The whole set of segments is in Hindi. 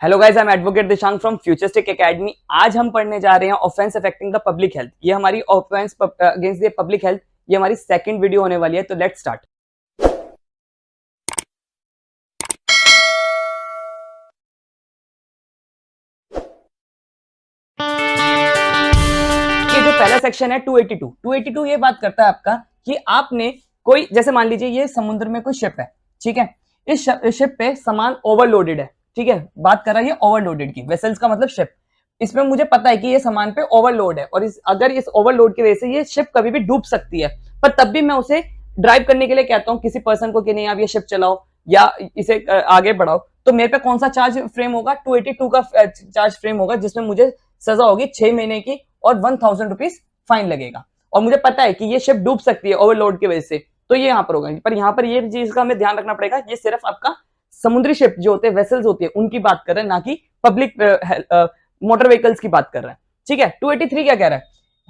Hello guys, I am advocate Dishang from futuristic academy. आज हम पढ़ने जा रहे हैं offence affecting the public health. ये हमारी offence against the public health, ये हमारी सेकंड वीडियो होने वाली है। तो लेट्स स्टार्ट। ये जो पहला सेक्शन है 282 ये बात करता है आपका कि आपने कोई, जैसे मान लीजिए ये समुद्र में कोई शिप है, ठीक है। इस शिप पे सामान ओवरलोडेड है, ठीक है। बात कर रहा है ये ओवरलोडेड की, वेसल्स का मतलब शिप। इसमें मुझे पता है कि ये सामान पे ओवरलोड है और अगर इस ओवरलोड की वजह से ये शिप कभी भी डूब सकती है, पर तब भी मैं उसे ड्राइव करने के लिए कहता हूँ किसी पर्सन को कि नहीं आप ये शिप चलाओ या इसे आगे बढ़ाओ, तो मेरे पे कौन सा चार्ज फ्रेम होगा? 282 का चार्ज फ्रेम होगा, जिसमें मुझे सजा होगी 6 महीने की और 1000 रुपीज फाइन लगेगा। और मुझे पता है कि ये शिप डूब सकती है ओवरलोड की वजह से, तो ये यहाँ पर होगा। पर यहाँ पर ये चीज का हमें ध्यान रखना पड़ेगा, ये सिर्फ आपका समुद्री शिप जो होते हैं, वेसल्स होती है, उनकी बात कर रहे हैं, ना कि पब्लिक मोटर व्हीकल्स की बात कर रहे हैं, ठीक है। 283 क्या कह रहा है?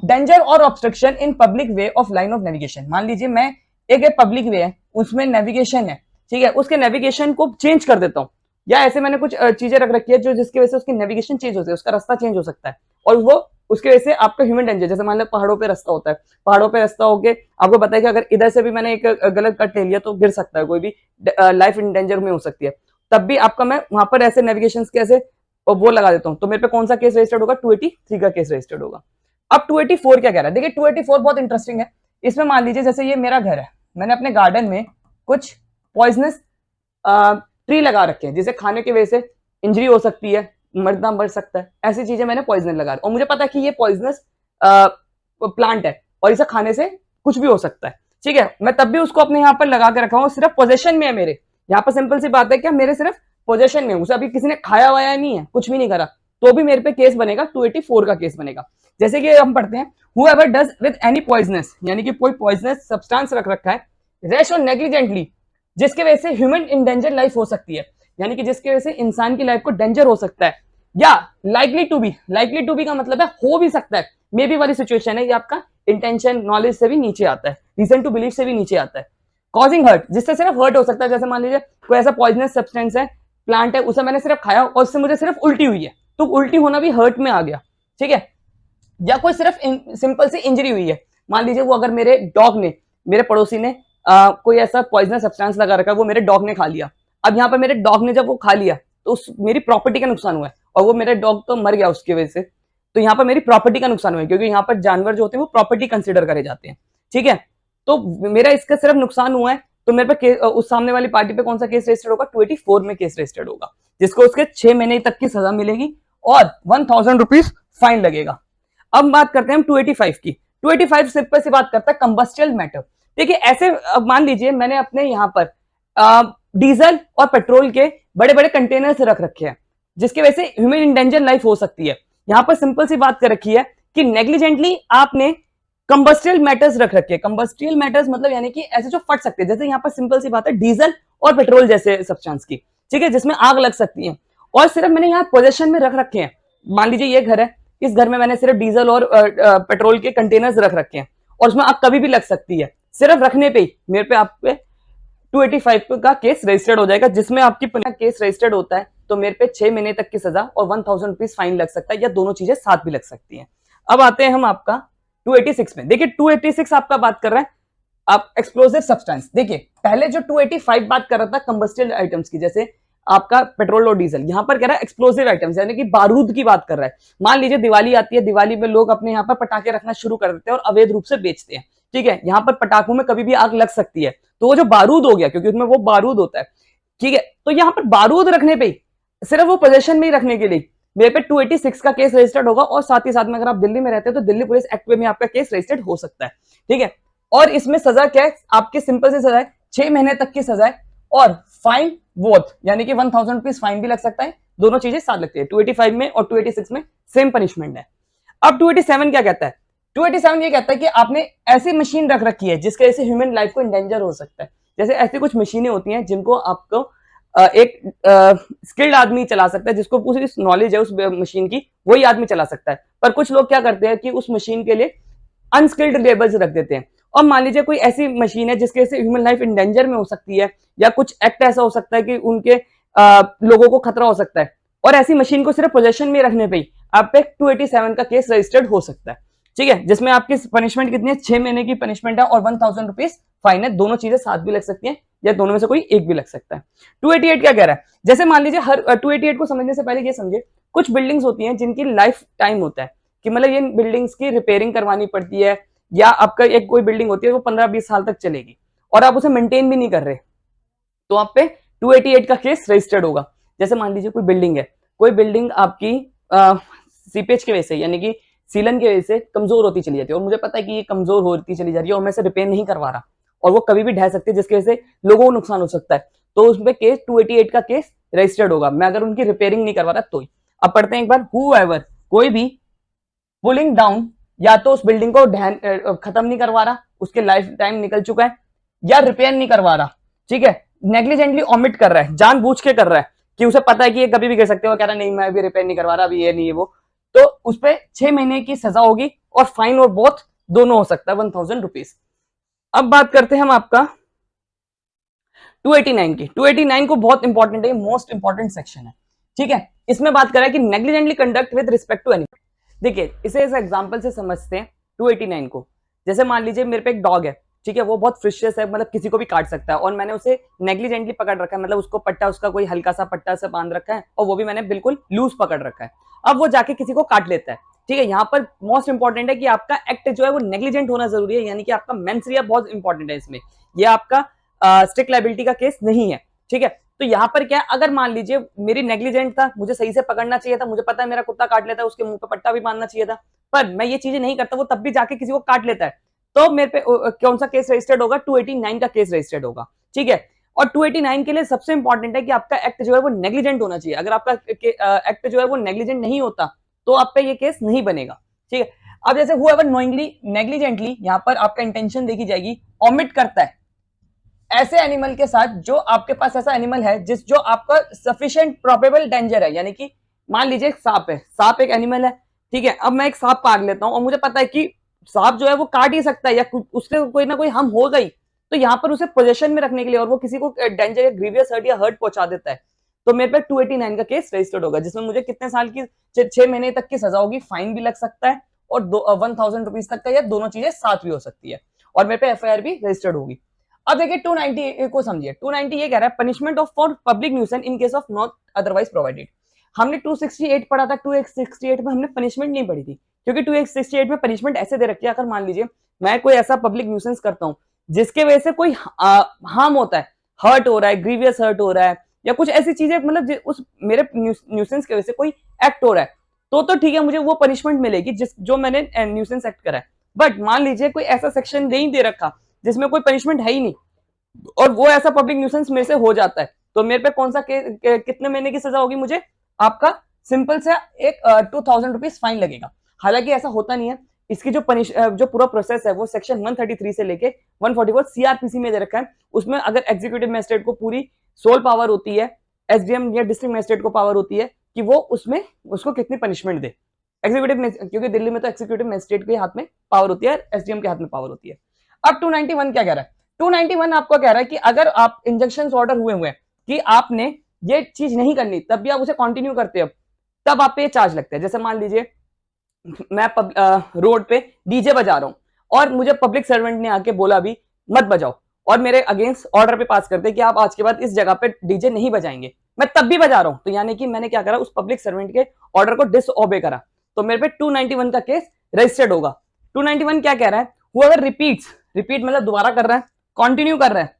डेंजर और obstruction in public way of line of navigation. मान लीजिए मैं एक पब्लिक वे है, उसमें नेविगेशन है, ठीक है, उसके नेविगेशन को चेंज कर देता हूँ, या ऐसे मैंने कुछ चीजें रख रखी है जो जिसकी वजह से उसकी नेविगेशन चेंज हो सकती है, उसका रास्ता चेंज हो सकता है, और वो उसकी वजह से आपका ह्यूमन डेंजर, जैसे मान लो पहाड़ों पे रास्ता होता है, पहाड़ों पे रास्ता होके आपको पता है कि अगर इधर से भी मैंने एक गलत कट ले लिया तो गिर सकता है, कोई भी लाइफ इन डेंजर में हो सकती है, तब भी आपका मैं वहां पर ऐसे नेविगेशन कैसे वो लगा देता हूँ, तो मेरे पे कौन सा केस रजिस्टर्ड होगा? 283 का केस रजिस्टर्ड होगा। अब 284 क्या कह रहा है? देखिए 284 बहुत इंटरेस्टिंग है। इसमें मान लीजिए जैसे ये मेरा घर है, मैंने अपने गार्डन में कुछ पॉइजनस ट्री लगा रखे हैं, जिसे खाने की वजह से इंजरी हो सकती है, मरना मर सकता है, ऐसी चीजें मैंने पॉइजन लगा और मुझे पता है कि ये पॉइजनस प्लांट है और इसे खाने से कुछ भी हो सकता है, ठीक है। मैं तब भी उसको अपने यहाँ पर लगा के रखा हूँ, सिर्फ पोजेशन में है मेरे। यहाँ पर सिंपल सी बात है क्या, मेरे सिर्फ पोजेशन में, उसे अभी किसी ने खाया वाया नहीं है, कुछ भी नहीं करा, तो भी मेरे पे केस बनेगा, 284 का केस बनेगा। जैसे कि हम पढ़ते हैं, whoever does with any poisonous, यानी कि कोई पॉइजनस सब्सटेंस रख रखा है रैश और नेग्लिजेंटली, जिसके वजह से ह्यूमन इन डेंजर लाइफ हो सकती है, यानी कि जिसकी वजह से इंसान की लाइफ को डेंजर हो सकता है, या लाइकली टू बी का मतलब है हो भी सकता है, मे बी वाली सिचुएशन है, ये आपका इंटेंशन नॉलेज से भी नीचे आता है, रीजन टू बिलीव से भी नीचे आता है। कॉजिंग हर्ट, जिससे सिर्फ हर्ट हो सकता है, जैसे मान लीजिए कोई ऐसा पॉइजनस सब्सटेंस है, प्लांट है, उसे मैंने सिर्फ खाया और उससे मुझे सिर्फ उल्टी हुई है, तो उल्टी होना भी हर्ट में आ गया, ठीक है। या कोई सिर्फ सिंपल सी इंजरी हुई है, मान लीजिए वो अगर मेरे डॉग ने, मेरे पड़ोसी ने कोई ऐसा पॉइजनस सब्सटेंस लगा रखा है, वो मेरे डॉग ने खा लिया। अब यहाँ पर मेरे डॉग ने जब वो खा लिया तो मेरी प्रॉपर्टी का नुकसान हुआ है, और वो मेरा डॉग तो मर गया उसकी वजह से, तो यहाँ पर मेरी प्रॉपर्टी का नुकसान हुआ है, क्योंकि यहाँ पर जानवर जो होते हैं वो प्रॉपर्टी कंसिडर करे जाते हैं, ठीक है। तो मेरा इसका सिर्फ नुकसान हुआ है, तो मेरे पे उस सामने वाली पार्टी पे कौन सा केस रजिस्टर्ड होगा? 284 में केस रजिस्टर्ड होगा, जिसको उसके 6 महीने तक की सजा मिलेगी और 1000 रुपीज फाइन लगेगा। अब बात करते हैं हम 285 की। 285 सिंपल से बात करता है कंबस्टियल मैटर। देखिए ऐसे, अब मान लीजिए मैंने अपने यहाँ पर डीजल और पेट्रोल के बड़े बड़े कंटेनर्स रख रखे हैं, जिसकी वजह से ह्यूमन इन डेंजर लाइफ हो सकती है। यहाँ पर सिंपल सी बात कर रखी है कि नेग्लिजेंटली आपने कंबस्टियल मैटर्स रख रखे हैं। कंबस्टियल मैटर्स मतलब यानी कि ऐसे जो फट सकते हैं, जैसे यहाँ पर सिंपल सी बात है डीजल और पेट्रोल जैसे सब्सटेंस की, ठीक है, जिसमें आग लग सकती है, और सिर्फ मैंने यहाँ पोजीशन में रख रखे हैं। मान लीजिए ये घर है, इस घर में मैंने सिर्फ डीजल और पेट्रोल के कंटेनर्स रख रखे हैं, और उसमें आग कभी भी लग सकती है, सिर्फ रखने पे ही मेरे पे आप पे 285 का केस रजिस्टर्ड हो जाएगा, जिसमें आपकी केस रजिस्टर्ड होता है तो मेरे पे 6 महीने तक की सजा और 1000 रुपीज फाइन लग सकता है, या दोनों चीजें साथ भी लग सकती हैं। अब आते हैं हम आपका 286 में। देखिए 286 आपका बात कर रहा है आप एक्सप्लोसिव सब्सटेंस। देखिए पहले जो 285 बात कर रहा था कंबस्टियल आइटम्स की, जैसे आपका पेट्रोल और डीजल, यहां पर कह रहा है एक्सप्लोसिव आइटम्स, यानी कि बारूद की बात कर रहा है। मान लीजिए दिवाली आती है, दिवाली में लोग अपने यहाँ पर पटाखे रखना शुरू कर देते हैं और अवैध रूप से बेचते हैं, ठीक है। यहाँ पर पटाखों में कभी भी आग लग सकती है, तो वो जो बारूद हो गया, क्योंकि उसमें वो बारूद होता है, ठीक है, तो यहाँ पर बारूद रखने पे सिर्फ वो पोजीशन में ही रखने के लिए मेरे पे 286 का केस रजिस्टर्ड होगा, और साथ ही साथ में अगर आप दिल्ली में रहते हैं तो दिल्ली पुलिस एक्ट में आपका केस रजिस्टर्ड हो सकता है, ठीक है। और इसमें सजा क्या है? आपकी सिंपल सी सजा है 6 महीने तक की सजा है, और फाइन बोथ, यानी कि 1000 रुपीज फाइन भी लग सकता है, दोनों चीजें साथ लगती है। 285 में और 286 में सेम पनिशमेंट है। अब 287 क्या कहता है? 287 ये कहता है कि आपने ऐसी मशीन रख रखी है जिसके वजह से ह्यूमन लाइफ को इंडेंजर हो सकता है। जैसे ऐसी कुछ मशीनें होती हैं जिनको आपको एक स्किल्ड आदमी चला सकता है, जिसको पूरी नॉलेज है उस मशीन की, वही आदमी चला सकता है। पर कुछ लोग क्या करते हैं कि उस मशीन के लिए अनस्किल्ड लेबर्स रख देते हैं। और मान लीजिए कोई ऐसी मशीन है जिसके से ह्यूमन लाइफ इन डेंजर में हो सकती है, या कुछ एक्ट ऐसा हो सकता है कि उनके लोगों को खतरा हो सकता है, और ऐसी मशीन को सिर्फ पोजेशन में रखने पे ही आप पे 287 का केस रजिस्टर्ड हो सकता है, ठीक है, जिसमें आपकी पनिशमेंट कितनी है, 6 महीने की पनिशमेंट है और 1000 रुपीज फाइन है। दोनों चीजें साथ भी लग सकती हैं या दोनों में से कोई एक भी लग सकता है। 288 क्या कह रहा है, जैसे मान लीजिए हर 288 को समझने से पहले ये समझे, कुछ बिल्डिंग्स होती हैं जिनकी लाइफ टाइम होता है कि मतलब ये बिल्डिंग्स की रिपेयरिंग करवानी पड़ती है, या आपका एक कोई बिल्डिंग होती है वो 15-20 साल तक चलेगी और आप उसे मेंटेन भी नहीं कर रहे, तो आप पे 288 का केस रजिस्टर्ड होगा। जैसे मान लीजिए कोई बिल्डिंग है, कोई बिल्डिंग आपकी सीपेज की वजह से यानी कि सीलन की वजह से कमजोर होती चली जाती है और मुझे पता है कि ये कमजोर होती चली जा रही है और मैं इसे रिपेयर नहीं करवा रहा और वो कभी भी ढह सकती है जिसकी वजह से लोगों को नुकसान हो सकता है, तो उसमें केस 288 का केस रजिस्टर्ड होगा, मैं अगर उनकी रिपेयरिंग नहीं करवा रहा तो ही। अब पढ़ते हैं एक बार, हूएवर, कोई भी पुलिंग डाउन, या तो उस बिल्डिंग को खत्म नहीं करवा रहा, उसके लाइफ टाइम निकल चुका है, या रिपेयर नहीं करवा रहा, ठीक है, नेग्लिजेंटली ओमिट कर रहा है, जानबूझ के कर रहा है कि उसे पता है कि ये कभी भी कर सकते हो, कह रहा नहीं मैं अभी रिपेयर नहीं करवा रहा, अभी ये नहीं है वो, तो उस पर 6 महीने की सजा होगी और फाइन और बहुत दोनों हो सकता है 1000 रुपीज। अब बात करते हैं हम आपका 289 की। 289 को बहुत इंपॉर्टेंट है, मोस्ट इंपॉर्टेंट सेक्शन है, ठीक है। इसमें बात कर रहा है कि negligently conduct with respect to animal. देखिए इसे इस एग्जांपल से समझते हैं 289 को। जैसे मान लीजिए मेरे पे एक डॉग है, ठीक है, वो बहुत फ्रिशियस है, मतलब किसी को भी काट सकता है और मैंने उसे नेग्लिजेंटली पकड़ रखा है, मतलब उसको पट्टा, उसका कोई हल्का सा पट्टा से बांध रखा है और वो भी मैंने बिल्कुल लूज पकड़ रखा है। अब वो जाके किसी को काट लेता है, ठीक है। यहाँ पर मोस्ट इंपॉर्टेंट है कि आपका एक्ट जो है वो नेग्लिजेंट होना जरूरी है, यानी कि आपका मेंस रिया बहुत इंपॉर्टेंट है इसमें, ये आपका स्ट्रिक्ट लायबिलिटी का केस नहीं है, ठीक है। तो यहाँ पर क्या है, अगर मान लीजिए मेरी नेग्लिजेंट था, मुझे सही से पकड़ना चाहिए था, मुझे पता है मेरा कुत्ता काट लेता है, उसके मुंह पे पट्टा भी बांधना चाहिए था, पर मैं ये चीजें नहीं करता, वो तब भी जाके किसी को काट लेता है, तो मेरे पे कौन सा केस रजिस्टर्ड होगा, 289 का केस रजिस्टर्ड होगा, ठीक है। और 289 के लिए सबसे इंपॉर्टेंट है कि आपका एक्ट जो है वो नेग्लिजेंट होना चाहिए। अगर आपका एक्ट जो है वो नेग्लिजेंट नहीं होता तो आप पे ये केस नहीं बनेगा, ठीक है। अब जैसे हुएवर नोइंगली नेग्लिजेंटली, यहाँ पर आपका इंटेंशन देखी जाएगी, ओमिट करता है ऐसे एनिमल के साथ, जो आपके पास ऐसा एनिमल है जिस जो आपका सफिशिएंट प्रोबेबल डेंजर है, यानी कि मान लीजिए एक सांप है, सांप एक एनिमल है, ठीक है। अब मैं एक सांप पाल लेता हूं और मुझे पता है कि सांप जो है वो काट ही सकता है या उसके कोई ना कोई हम हो गई, तो यहाँ पर उसे पोजीशन में रखने के लिए और वो किसी को डेंजर या ग्रीवियस हर्ट या हर्ट पहुंचा देता है, तो मेरे पे 289 का केस रजिस्टर्ड होगा, जिसमें मुझे कितने साल की, 6 महीने तक की सजा होगी, फाइन भी लग सकता है और 1000 रुपीज तक का, या दोनों चीजें साथ भी हो सकती है, और मेरे पे एफआईआर भी रजिस्टर्ड होगी। अब देखिए 290 को समझिए, 290 ये कह रहा है punishment of for public nuisance in case of not otherwise provided. हमने 268 पढ़ा था, 268 में हमने पनिशमेंट नहीं पढ़ी थी, क्योंकि 268 में पनिशमेंट ऐसे दे रखी है, अगर मान लीजिए मैं कोई ऐसा पब्लिक न्यूसेंस करता हूं जिसके वजह से कोई हार्म होता है, हर्ट हो रहा है, ग्रीवियस हर्ट हो रहा है, या कुछ ऐसी चीजें, मतलब उस मेरे न्यूसेंस की वजह से कोई एक्ट हो रहा है, तो ठीक है, मुझे वो पनिशमेंट मिलेगी जिस जो मैंने न्यूसेंस एक्ट करा है। बट मान लीजिए कोई ऐसा सेक्शन नहीं दे रखा जिसमें कोई पनिशमेंट है ही नहीं और वो ऐसा पब्लिक न्यूसेंस मेरे से हो जाता है, तो मेरे पे कौन सा कितने महीने की सजा होगी, मुझे आपका सिंपल से एक 2000 रुपीज फाइन लगेगा। हालांकि ऐसा होता नहीं है, इसकी जो पूरा प्रोसेस है वो सेक्शन 133 से लेके 144 सीआरपीसी में दे रखा है। उसमें अगर एग्जीक्यूटिव मजिस्ट्रेट को पूरी सोल पावर होती है, एसडीएम या डिस्ट्रिक्ट मजिस्ट्रेट को पावर होती है कि वो उसमें उसको कितनी पनिशमेंट दे, एग्जीक्यूटिव, क्योंकि दिल्ली में तो एग्जीक्यूटिव मजिस्ट्रेट के हाथ में पावर होती है, एसडीएम के हाथ में पावर होती है। अब 291 क्या कह रहा है, 291 आपको कह रहा है कि अगर आप इंजंक्शन ऑर्डर हुए कि आपने ये चीज नहीं करनी, तब भी आप उसे कंटिन्यू करते हो, तब आप पे चार्ज लगता है। जैसे मान लीजिए मैं रोड पे डीजे बजा रहा हूं और मुझे पब्लिक सर्वेंट ने आके बोला भी मत बजाओ, और मेरे अगेंस्ट ऑर्डर पे पास करते कि आप आज के बाद इस जगह पे डीजे नहीं बजाएंगे, मैं तब भी बजा रहा हूं, तो यानी कि मैंने क्या करा, उस पब्लिक सर्वेंट के ऑर्डर को डिसओबे करा, तो मेरे पे 291 का केस रजिस्टर्ड होगा। 291 क्या कह रहा है, whoever रिपीट मतलब दोबारा कर रहा है, कंटिन्यू कर रहा है,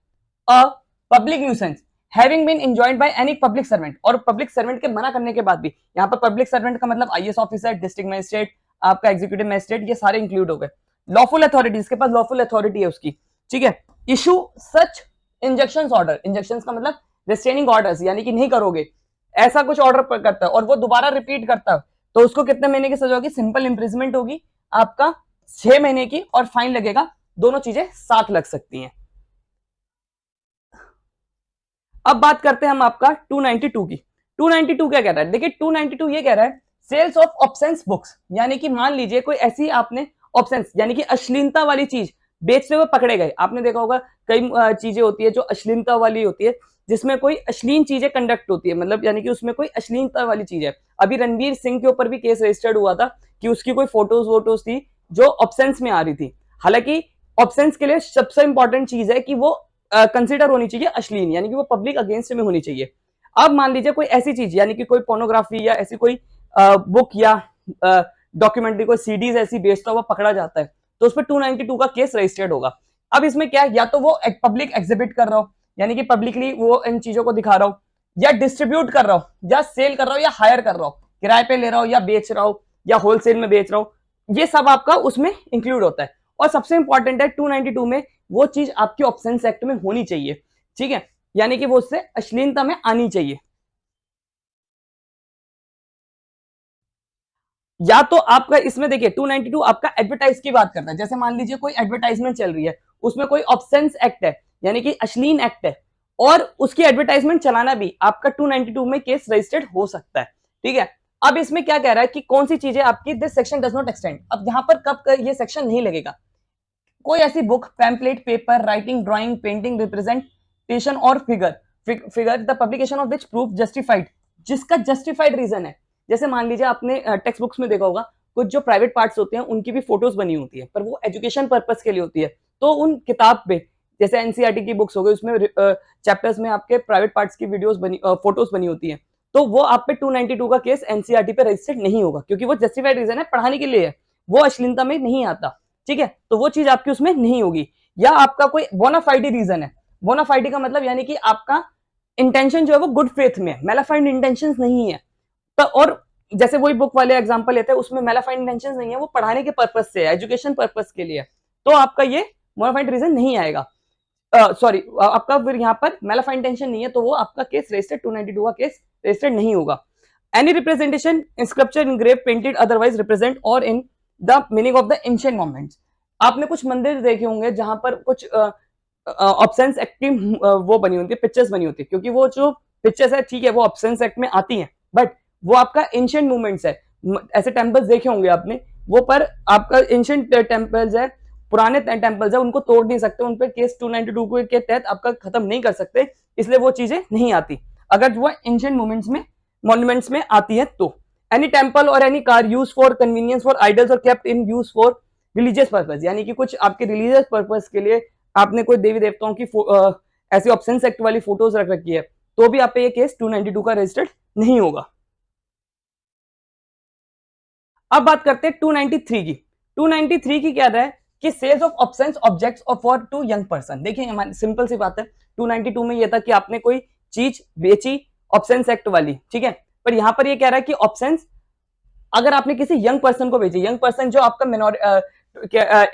a public nuisance having been enjoyed by any public servant, और पब्लिक सर्वेंट के मना करने के बाद भी, यहाँ पर पब्लिक सर्वेंट का मतलब आईएएस ऑफिसर, डिस्ट्रिक्ट मजिस्ट्रेट, आपका एग्जीक्यूटिव मजिस्ट्रेट, ये सारे इंक्लूड हो गए। लॉफुल अथॉरिटी, इसके पास लॉफुल अथॉरिटी है उसकी, ठीक है, issue such injection order, injection का मतलब रिस्ट्रेनिंग ऑर्डर्स, यानी कि नहीं करोगे, ऐसा कुछ ऑर्डर करता है और वो दोबारा रिपीट करता है, तो उसको कितने महीने की सजा होगी, सिंपल इंप्रिजमेंट होगी आपका 6 महीने की, और फाइन लगेगा, दोनों चीजें साथ लग सकती हैं। अब बात करते हैं हम आपका 292 की। 292 क्या कह रहा है, देखिए 292 ये कह रहा है सेल्स ऑफ ऑब्सेंस बुक्स, यानी कि मान लीजिए कोई ऐसी आपने ऑब्सेंस यानी कि अश्लीलता वाली चीज बेचते हुए पकड़े गए। आपने देखा होगा कई चीजें होती है जो अश्लीलता वाली होती है, जिसमें कोई अश्लील चीजें कंडक्ट होती है, मतलब यानी कि उसमें कोई अश्लीलता वाली चीज है। अभी रणवीर सिंह के ऊपर भी केस रजिस्टर्ड हुआ था कि उसकी कोई फोटोज वोटोज थी जो ऑप्शंस में आ रही थी। हालांकि ऑप्शंस के लिए सबसे इंपॉर्टेंट चीज है कि वो कंसिडर होनी चाहिए अश्लील, यानी कि वो पब्लिक अगेंस्ट में होनी चाहिए। अब मान लीजिए कोई ऐसी चीज यानी कि कोई पोर्नोग्राफी या ऐसी कोई बुक या डॉक्यूमेंट्री कोई सीडीज ऐसी बेचता हुआ पकड़ा जाता है, तो उस पर 292 का केस रजिस्टर्ड होगा। अब इसमें क्या है, या तो वो एक पब्लिक एग्जिबिट कर रहा हो, यानी कि पब्लिकली वो इन चीजों को दिखा रहा हो, या डिस्ट्रीब्यूट कर रहा हो, या सेल कर रहा हो, या हायर कर रहा हो, किराए पे ले रहा हो, या बेच रहा हो, या होलसेल में बेच रहा हो, ये सब आपका उसमें इंक्लूड होता है। और सबसे इंपॉर्टेंट है 292 में वो चीज आपकी ऑप्शंस एक्ट में होनी चाहिए, ठीक है, यानी कि वो उससे अश्लीलता में आनी चाहिए। या तो आपका इसमें देखिए 292 आपका एडवर्टाइज की बात करता है, जैसे मान लीजिए कोई एडवर्टाइजमेंट चल रही है, उसमें कोई ऑप्शंस एक्ट है यानी कि अश्लील एक्ट है, और उसकी एडवर्टाइजमेंट चलाना भी आपका 292 में केस रजिस्टर्ड हो सकता है, ठीक है। अब इसमें क्या कह रहा है कि कौन सी चीजें आपकी this section does not extend. अब यहां पर कब ये सेक्शन नहीं लगेगा, कोई ऐसी book, pamphlet, paper, writing, drawing, painting, representation or figure the publication of which proof justified, जिसका जस्टिफाइड रीजन है। जैसे मान लीजिए आपने टेक्स्ट बुक्स में देखा होगा, कुछ जो प्राइवेट पार्ट्स होते हैं उनकी भी फोटोज बनी होती है, पर वो एजुकेशन पर्पस के लिए होती है। तो उन किताब पे जैसे एनसीईआरटी की बुक्स हो गई, उसमें चैप्टर्स में आपके प्राइवेट पार्ट्स की वीडियोस बनी, फोटोज बनी होती है, तो वो आप पे 292 का केस एनसीईआरटी पे रजिस्टर्ड नहीं होगा, क्योंकि वो जस्टिफाइड रीजन है, पढ़ाने के लिए है, वो अश्लीलता में नहीं आता, ठीक है। तो वो चीज आपकी उसमें नहीं होगी। या आपका कोई बोनाफाइडी रीजन है, बोनाफाइडी का मतलब यानी कि आपका इंटेंशन जो है वो गुड फेथ में, मेलाफाइड इंटेंशंस नहीं है। तो और जैसे वही बुक वाले एग्जांपल लेते हैं, उसमें मेलाफाइड इंटेंशंस नहीं है, वो पढ़ाने के पर्पस से है, एजुकेशन पर्पस के लिए, तो आपका ये बोनाफाइड रीजन नहीं आएगा। सॉरी, आपका फिर यहाँ पर मेलाफाइड इंटेंशन नहीं है, तो वो आपका केस रजिस्टर्ड 292 का केस रजिस्टर्ड नहीं होगा। Any representation in sculpture, engrave, painted, otherwise represent or in the meaning of the ancient moments. आपने कुछ मंदिर देखे होंगे जहां पर कुछ ऑप्शंस एक्ट की वो बनी होती है, पिक्चर्स बनी होती है, क्योंकि वो जो पिक्चर्स है, ठीक है, वो ऑप्शंस एक्ट में आती हैं, बट वो आपका एंशिएंट मूवमेंट्स है। ऐसे टेम्पल्स देखे होंगे आपने, वो पर आपका एंशिएंट टेम्पल्स है, पुराने टेम्पल्स है, उनको तोड़ नहीं सकते, उन पर केस 292 के तहत आपका खत्म नहीं कर सकते, इसलिए वो चीजें नहीं आती अगर वो एंशिएंट मूवमेंट्स में, मॉन्यूमेंट्स में आती है तो। Any temple or any car use for convenience for idols or kept in use for religious purpose, यानी कि कुछ आपके रिलीजियस पर्पज के लिए आपने कोई देवी देवताओं की ऐसी ऑप्शन एक्ट वाली फोटोज रख रखी है, तो भी आप पे ये केस 292 का रजिस्टर्ड नहीं होगा। अब बात करते हैं 293 की। 293 की क्या है कि सेल्स ऑफ ऑप्शंस ऑब्जेक्ट्स और फॉर टू यंग पर्सन। देखिए हमारी सिंपल सी बात है, 292 में ये था कि आपने कोई चीज बेची ऑप्शंस एक्ट वाली, ठीक है, पर यहां पर ये कह रहा है कि ऑप्शंस अगर आपने किसी यंग पर्सन को बेची, यंग पर्सन जो आपका मिनोर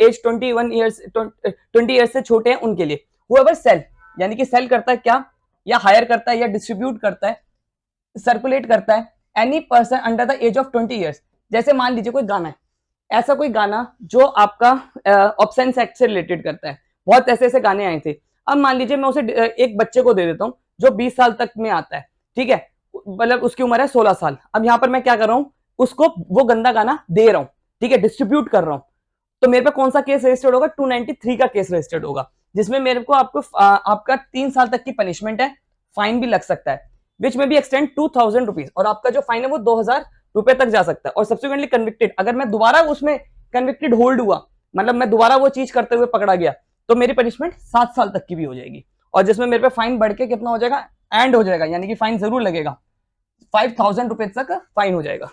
एज 20 ईयर्स से छोटे हैं उनके लिए, हुएवर सेल, यानी कि सेल करता है क्या, या हायर करता है, या डिस्ट्रीब्यूट करता है, सर्कुलेट करता है, any person under the age of 20 years. जैसे मान लीजिए कोई गाना है, ऐसा कोई गाना जो आपका ऑप्शन एक्ट से रिलेटेड करता है, बहुत ऐसे ऐसे गाने आए थे। अब मान लीजिए मैं उसे एक बच्चे को दे देता हूँ जो 20 साल तक में आता है, ठीक है, मतलब उसकी उम्र है 16 साल। अब यहाँ पर मैं क्या कर रहा हूँ, उसको वो गंदा गाना दे रहा हूँ, ठीक है, डिस्ट्रीब्यूट कर रहा हूँ, तो मेरे पे कौन सा केस रजिस्टर्ड होगा, 293 का केस रजिस्टर्ड होगा, जिसमें मेरे को आपका 3 साल तक की पनिशमेंट है, फाइन भी लग सकता है, विच में भी एक्सटेंड 2000 रुपीज, और आपका जो फाइन है वो 2000 रुपए तक जा सकता है। और सब्सिक्वेंटली कन्विक्टेड, अगर मैं दोबारा उसमें कन्विक्टेड होल्ड हुआ, मतलब मैं दोबारा वो चीज करते हुए पकड़ा गया, तो मेरी पनिशमेंट 7 साल तक की भी हो जाएगी, और जिसमें मेरे पे फाइन बढ़ के कितना हो जाएगा, एंड हो जाएगा, यानी कि फाइन जरूर लगेगा, 5000 रुपए तक फाइन हो जाएगा।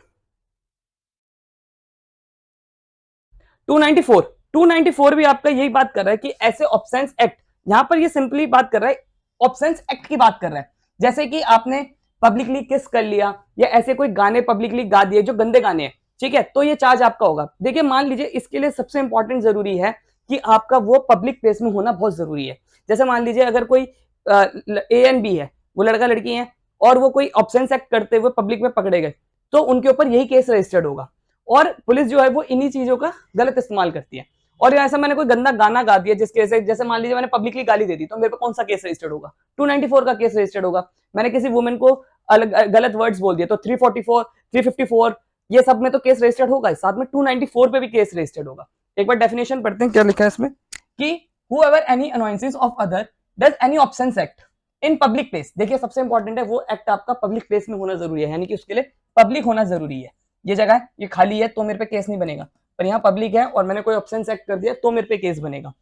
294 भी आपका यही बात कर रहा है कि ऐसे ऑप्शंस एक्ट, यहां पर ये सिंपली बात कर रहा है, ऑप्शंस एक्ट की बात कर रहा है, जैसे कि आपने पब्लिकली किस कर लिया, या ऐसे कोई गाने पब्लिकली गा दिए जो गंदे गाने हैं, ठीक है, तो ये चार्ज आपका होगा। देखिए मान लीजिए इसके लिए सबसे इंपॉर्टेंट जरूरी है कि आपका वो पब्लिक प्लेस में होना बहुत जरूरी है। जैसे मान लीजिए अगर कोई ए एंड बी है, वो लड़का लड़की है, और वो कोई ऑप्शंस एक्ट करते हुए पब्लिक में पकड़े गए, तो उनके ऊपर यही केस रजिस्टर्ड होगा, और पुलिस जो है वो इन्हीं चीजों का गलत इस्तेमाल करती है। और ऐसा मैंने कोई गंदा गाना गा दिया जिसके से, जैसे मान लीजिए मैंने पब्लिकली गाली दे दी, तो मेरे पे कौन सा केस रजिस्टर्ड होगा, 294 का केस रजिस्टर्ड होगा। मैंने किसी वुमेन को गलत वर्ड्स बोल दिए, तो 344, 354, ये सब में तो केस रजिस्टर्ड होगा, साथ में 294 पे भी केस रजिस्टर्ड होगा। एक बार डेफिनेशन पढ़ते हैं क्या लिखा है इसमें, कि whoever any annoyances of other does any options act, in public place, देखिए सबसे इंपॉर्टेंट है वो एक्ट आपका पब्लिक प्लेस में होना जरूरी है, यानी कि उसके लिए पब्लिक होना जरूरी है। ये जगह है, ये खाली है तो मेरे पे केस नहीं बनेगा, पर यहाँ पब्लिक है और मैंने कोई ऑप्शन एक्ट कर दिया तो मेरे पे केस बनेगा।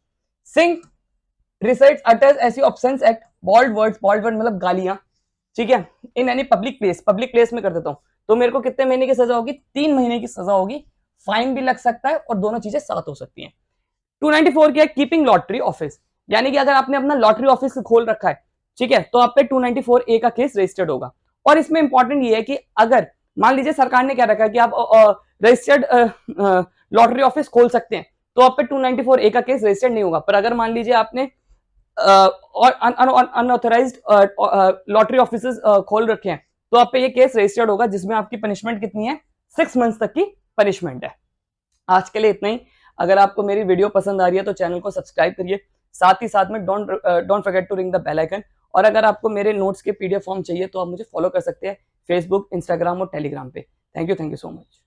सिंग रिसर्च अटर्स ऐसी ऑप्शन एक्ट बॉल्ड वर्ड मतलब गालियां, ठीक है, इन एनी पब्लिक प्लेस में कर देता हूं तो मेरे को कितने महीने की सजा होगी, 3 महीने की सजा होगी, फाइन भी लग सकता है और दोनों चीजें साथ हो सकती हैं। 294 क्या है, कीपिंग लॉटरी ऑफिस, यानी कि अगर आपने अपना लॉटरी ऑफिस खोल रखा है, ठीक है, तो आप पे 294 ए का केस रजिस्टर्ड होगा। और इसमें इंपॉर्टेंट ये है कि अगर मान लीजिए सरकार ने क्या रखा है कि आप रजिस्टर्ड लॉटरी ऑफिस खोल सकते हैं, तो आप पे 294 ए का केस रजिस्टर्ड नहीं होगा। पर अगर मान लीजिए आपने और अनऑथराइज्ड लॉटरी ऑफिस खोल रखे हैं, तो आप पे ये केस रजिस्टर्ड होगा, जिसमें आपकी पनिशमेंट कितनी है, 6 मंथ्स तक की पनिशमेंट है। आज के लिए इतना ही। अगर आपको मेरी वीडियो पसंद आ रही है तो चैनल को सब्सक्राइब करिए, साथ ही साथ में don't forget to ring the bell icon. और अगर आपको मेरे नोट्स के पीडीएफ फॉर्म चाहिए तो आप मुझे फॉलो कर सकते हैं फेसबुक, इंस्टाग्राम और टेलीग्राम पे। Thank you so much.